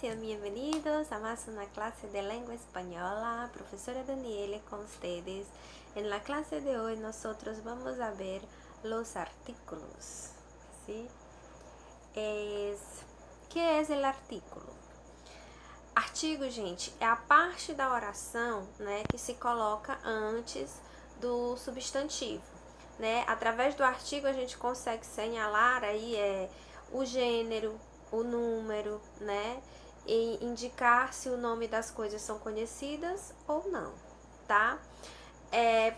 sean bienvenidos a más una clase de lengua española. Profesora Daniele con ustedes. En la clase de hoy nosotros vamos a ver los artículos, ¿sí? ¿Qué es el artículo? Artigo, gente, é a parte da oração, né, que se coloca antes do substantivo, né? Através do artigo a gente consegue señalar aí o gênero, o número, né? E indicar se o nome das coisas são conhecidas ou não, tá?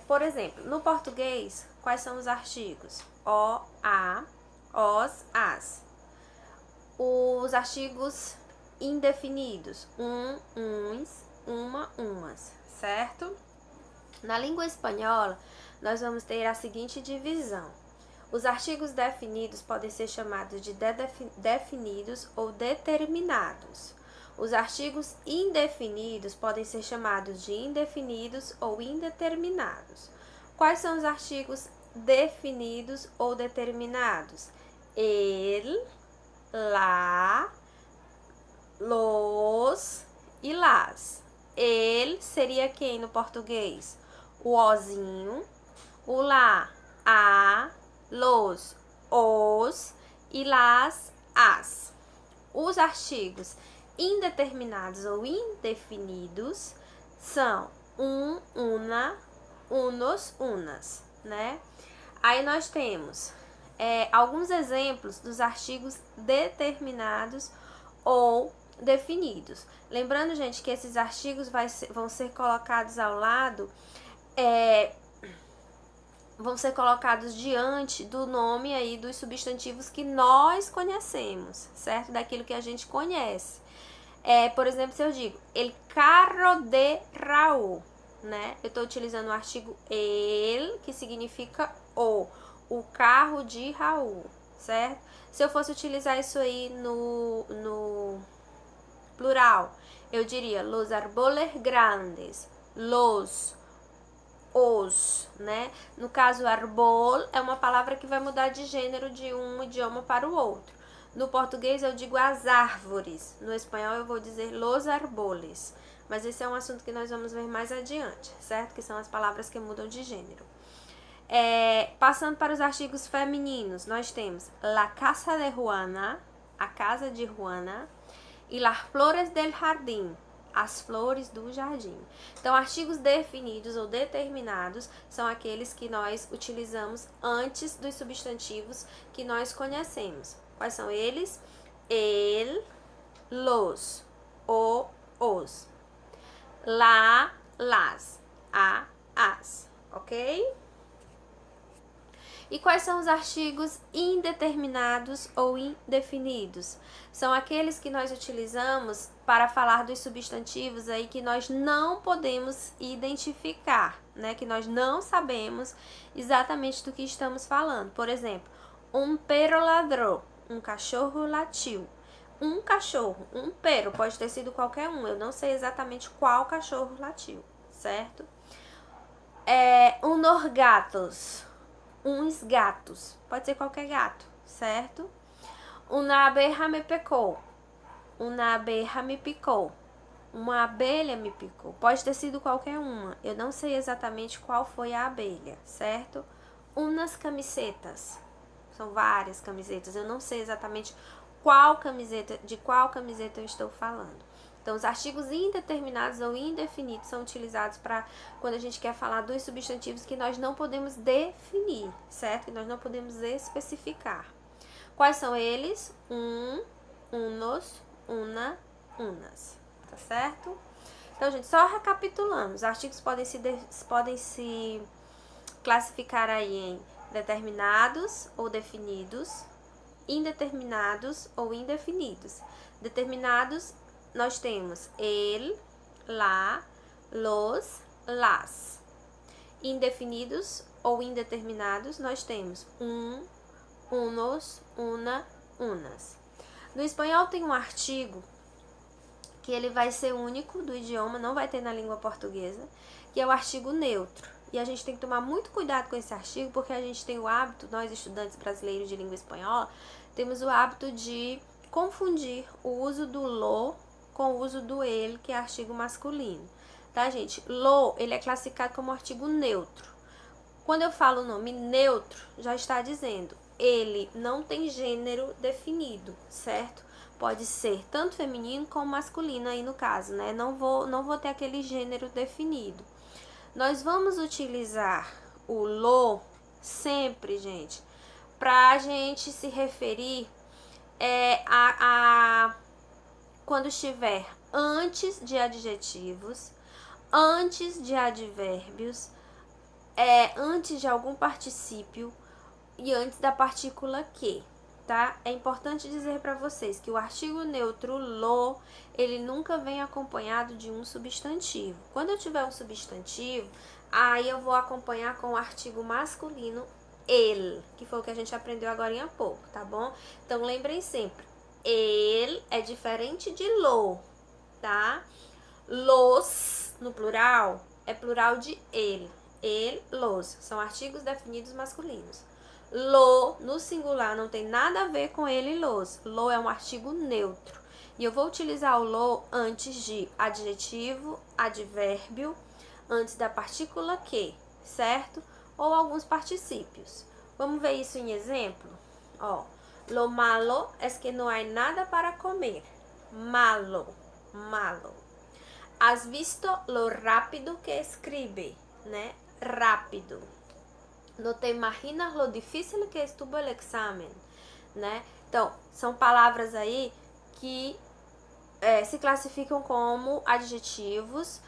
Por exemplo, no português, quais são os artigos? O, a, os, as. Os artigos indefinidos, uns, uma, umas, certo? Na língua espanhola, nós vamos ter a seguinte divisão. Os artigos definidos podem ser chamados de definidos ou determinados. Os artigos indefinidos podem ser chamados de indefinidos ou indeterminados. Quais são os artigos definidos ou determinados? El, la, los e las. El seria quem no português? O ozinho. O lá, a, los, os e las, as. Os artigos indeterminados ou indefinidos são una, unos, unas, né? Aí nós temos alguns exemplos dos artigos determinados ou definidos. Lembrando, gente, que esses artigos vão ser colocados ao lado, vão ser colocados diante do nome aí dos substantivos que nós conhecemos, certo? Daquilo que a gente conhece. Por exemplo, se eu digo el carro de Raúl, né? Eu estou utilizando o artigo el, que significa o carro de Raul, certo? Se eu fosse utilizar isso aí no plural, eu diria los árboles grandes, os, né? No caso, arbol é uma palavra que vai mudar de gênero de um idioma para o outro. No português eu digo as árvores, no espanhol eu vou dizer los árboles, mas esse é um assunto que nós vamos ver mais adiante, certo? Que são as palavras que mudam de gênero. Passando para os artigos femininos, nós temos la casa de Juana, a casa de Juana, e las flores del jardín, as flores do jardim. Então, artigos definidos ou determinados são aqueles que nós utilizamos antes dos substantivos que nós conhecemos. Quais são eles? El, los, o, os. La, las, a, as. Ok? E quais são os artigos indeterminados ou indefinidos? São aqueles que nós utilizamos para falar dos substantivos aí que nós não podemos identificar, né? Que nós não sabemos exatamente do que estamos falando. Por exemplo, um perro ladrou, um cachorro latiu. Um cachorro, um perro, pode ter sido qualquer um, eu não sei exatamente qual cachorro latiu, certo? Unos gatos, uns gatos, pode ser qualquer gato, certo? Una abeja me picou, uma abeja me picou, uma abelha me picou, pode ter sido qualquer uma, eu não sei exatamente qual foi a abelha, certo? Umas camisetas, são várias camisetas, eu não sei exatamente de qual camiseta eu estou falando. Então, os artigos indeterminados ou indefinidos são utilizados para quando a gente quer falar dos substantivos que nós não podemos definir, certo? Que nós não podemos especificar. Quais são eles? Unos, una, unas. Tá certo? Então, gente, só recapitulando. Os artigos podem se classificar aí em determinados ou definidos, indeterminados ou indefinidos. Determinados, nós temos el, la, los, las. Indefinidos ou indeterminados, nós temos unos, una, unas. No espanhol tem um artigo que ele vai ser único do idioma, não vai ter na língua portuguesa, que é o artigo neutro. E a gente tem que tomar muito cuidado com esse artigo, porque a gente tem o hábito, nós estudantes brasileiros de língua espanhola, temos o hábito de confundir o uso do lo com o uso do ele, que é artigo masculino. Tá, gente? Lo, ele é classificado como artigo neutro. Quando eu falo o nome neutro, já está dizendo, ele não tem gênero definido, certo? Pode ser tanto feminino como masculino aí no caso, né? Não vou ter aquele gênero definido. Nós vamos utilizar o lo sempre, gente, pra gente se referir quando estiver antes de adjetivos, antes de advérbios, antes de algum particípio e antes da partícula que, tá? É importante dizer para vocês que o artigo neutro lo, ele nunca vem acompanhado de um substantivo. Quando eu tiver um substantivo, aí eu vou acompanhar com o artigo masculino ele, que foi o que a gente aprendeu agora há pouco, tá bom? Então lembrem sempre, ele é diferente de lo, tá? Los, no plural, é plural de ele, los, são artigos definidos masculinos. Lo, no singular, não tem nada a ver com ele e los. Lo é um artigo neutro. E eu vou utilizar o lo antes de adjetivo, advérbio, antes da partícula que, certo? Ou alguns particípios. Vamos ver isso em exemplo? Ó, lo malo es que no hay nada para comer. Malo, malo. Has visto lo rápido que escribe, né? Rápido. No te imaginas lo difícil que estuvo el examen, né? Então, são palavras aí que se classificam como adjetivos.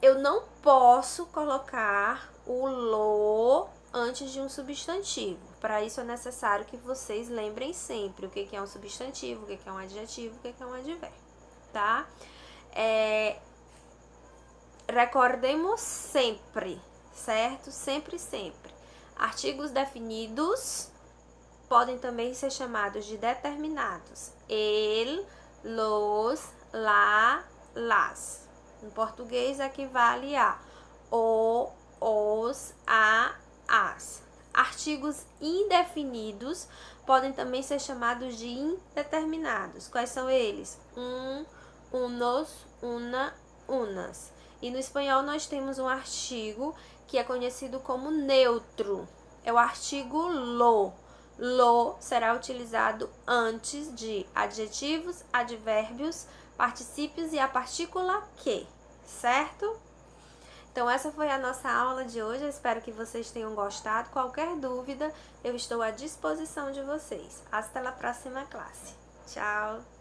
Eu não posso colocar o lo antes de um substantivo. Para isso é necessário que vocês lembrem sempre o que é um substantivo, o que é um adjetivo, o que é um advérbio, tá? Recordemos sempre, certo? Sempre, sempre. Artigos definidos podem também ser chamados de determinados. El, los, la, las. Em português equivale a o, os, a, as. Artigos indefinidos podem também ser chamados de indeterminados. Quais são eles? Unos, una, unas. E no espanhol nós temos um artigo que é conhecido como neutro. É o artigo lo. Lo será utilizado antes de adjetivos, advérbios, particípios e a partícula que, certo? Então essa foi a nossa aula de hoje, eu espero que vocês tenham gostado. Qualquer dúvida, eu estou à disposição de vocês. Hasta la próxima classe. Tchau!